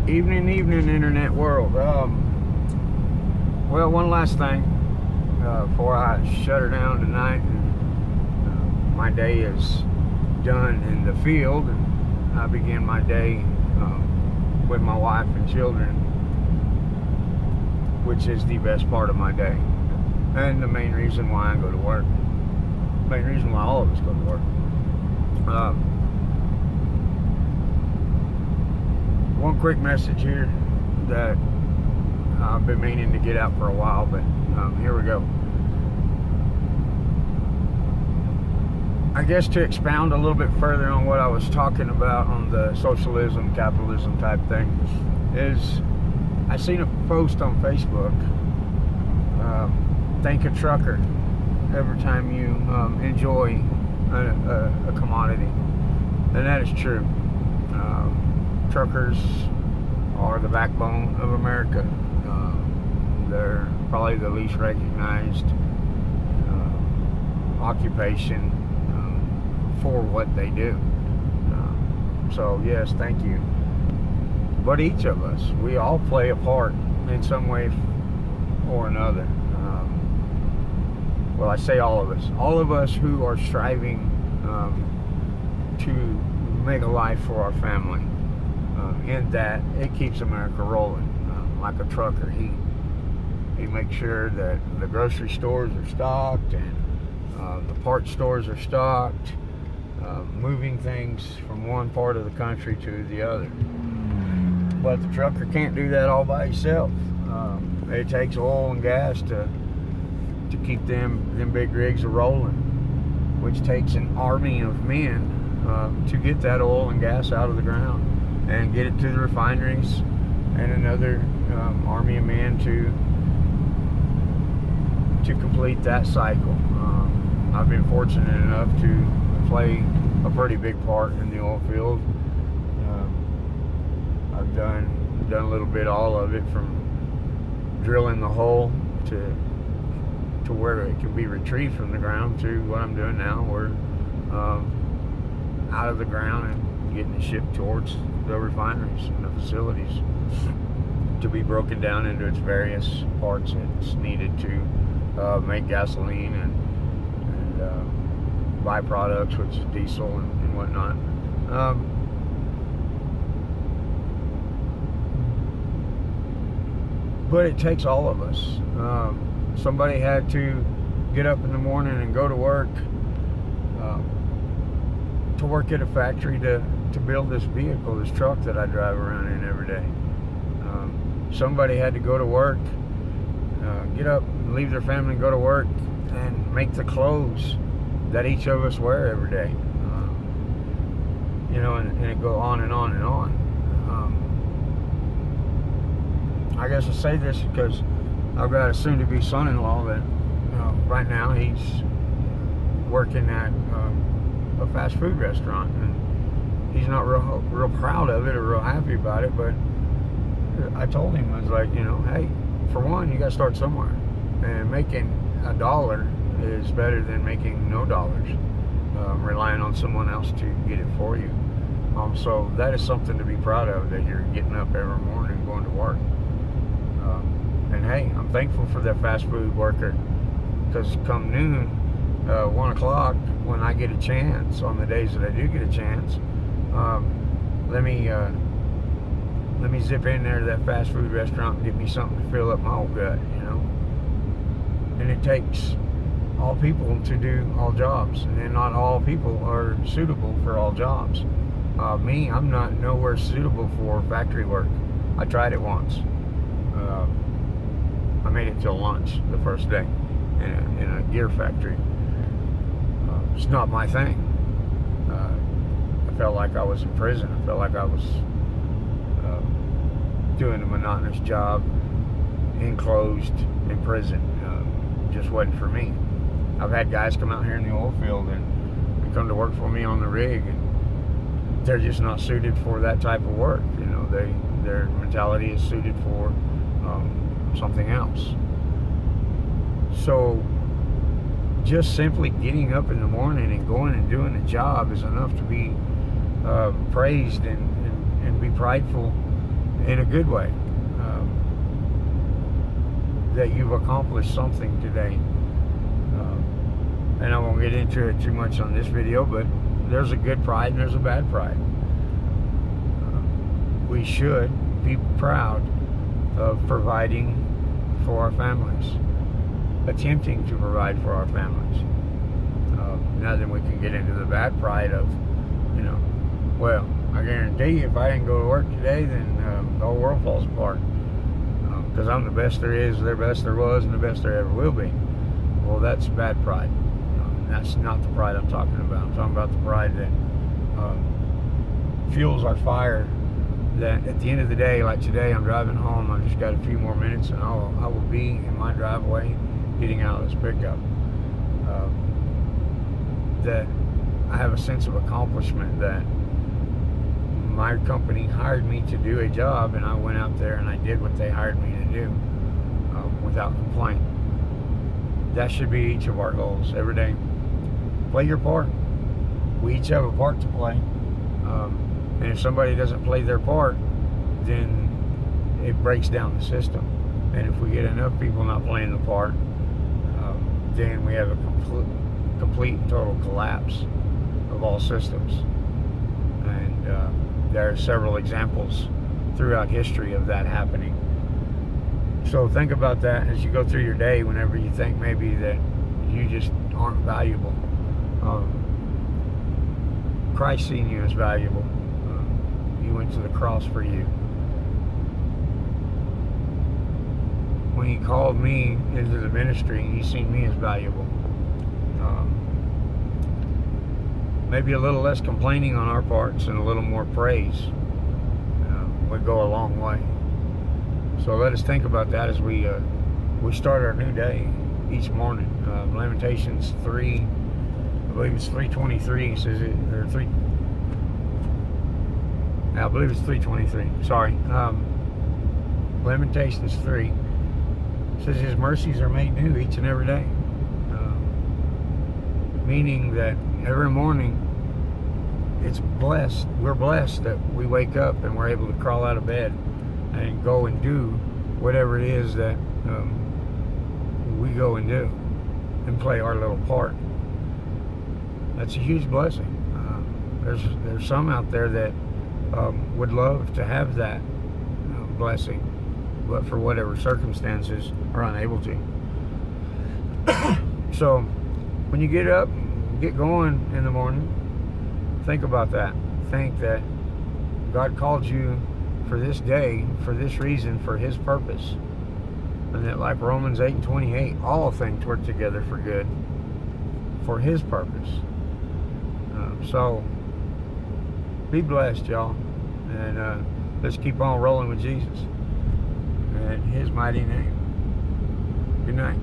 Evening, internet world. Well, one last thing before I shut her down tonight. And, my day is done in the field, and I begin my day with my wife and children, which is the best part of my day, and the main reason why I go to work. The main reason why all of us go to work. One quick message here that I've been meaning to get out for a while, but here we go. I guess to expound a little bit further on what I was talking about on the socialism, capitalism type thing, is I seen a post on Facebook, thank a trucker every time you enjoy a commodity, and that is true. Truckers are the backbone of America. They're probably the least recognized occupation for what they do. So yes, thank you. But each of us, we all play a part in some way or another. Well, I say all of us who are striving to make a life for our family. In that it keeps America rolling. Like a trucker, he makes sure that the grocery stores are stocked and the parts stores are stocked, moving things from one part of the country to the other. But the trucker can't do that all by himself. It takes oil and gas to keep them big rigs rolling, which takes an army of men to get that oil and gas out of the ground and get it to the refineries, and another army of men to complete that cycle. I've been fortunate enough to play a pretty big part in the oil field. I've done a little bit, all of it, from drilling the hole to where it can be retrieved from the ground, to what I'm doing now, where out of the ground and getting it shipped towards the refineries and the facilities to be broken down into its very parts it's needed to make gasoline and byproducts, which is diesel and whatnot. But it takes all of us. Somebody had to get up in the morning and go to work at a factory to build this vehicle, this truck that I drive around in every day. Somebody had to go to work, get up, leave their family and go to work and make the clothes that each of us wear every day. And it go on and on and on. I guess I say this because I've got a soon-to-be son-in-law that right now he's working at a fast food restaurant, and he's not real proud of it or real happy about it. But I told him, I was like, hey, for one, you got to start somewhere, and making $1 is better than making no dollars, relying on someone else to get it for you. So that is something to be proud of, that you're getting up every morning and going to work. And hey, I'm thankful for that fast food worker, because come noon, 1 o'clock, when I get a chance, on the days that I do get a chance, let me zip in there to that fast food restaurant and get me something to fill up my old gut, And it takes all people to do all jobs, and then not all people are suitable for all jobs. Me, I'm not nowhere suitable for factory work. I tried it once. I made it till lunch the first day in a gear factory. It's not my thing. I felt like I was in prison. I felt like I was doing a monotonous job, enclosed in prison. Just wasn't for me. I've had guys come out here in the oil field and come to work for me on the rig, and they're just not suited for that type of work. Their mentality is suited for something else. So just simply getting up in the morning and going and doing the job is enough to be praised and be prideful in a good way, that you've accomplished something today. And I won't get into it too much on this video, but there's a good pride and there's a bad pride. We should be proud of providing for our families, attempting to provide for our families. Now then we can get into the bad pride of, well, I guarantee you if I didn't go to work today, then the whole world falls apart. Because I'm the best there is, the best there was, and the best there ever will be. Well, that's bad pride. That's not the pride I'm talking about. I'm talking about the pride that fuels our fire. That at the end of the day, like today, I'm driving home. I've just got a few more minutes, and I will be in my driveway, getting out of this pickup. That I have a sense of accomplishment that my company hired me to do a job, and I went out there and I did what they hired me to do without complaint. That should be each of our goals every day. Play your part. We each have a part to play. And if somebody doesn't play their part, then it breaks down the system. And if we get enough people not playing the part, then we have a complete and total collapse of all systems. And there are several examples throughout history of that happening. So think about that as you go through your day, whenever you think maybe that you just aren't valuable. Christ seeing you as valuable. He went to the cross for you. When he called me into the ministry, he seen me as valuable. Maybe a little less complaining on our parts and a little more praise would go a long way. So let us think about that as we start our new day each morning. Lamentations 3, I believe it's 3:23. Says it, or 3. I believe it's 3:23. Sorry. Lamentations 3 says His mercies are made new each and every day. Meaning that every morning it's blessed. We're blessed that we wake up and we're able to crawl out of bed and go and do whatever it is that we go and do and play our little part. That's a huge blessing. There's some out there that would love to have that blessing, but for whatever circumstances are unable to. So when you get up, get going in the morning, think about that. Think that God called you for this day, for this reason, for His purpose. And that, like Romans 8:28, all things work together for good, for His purpose. So be blessed, y'all. And let's keep on rolling with Jesus. In His mighty name. Good night.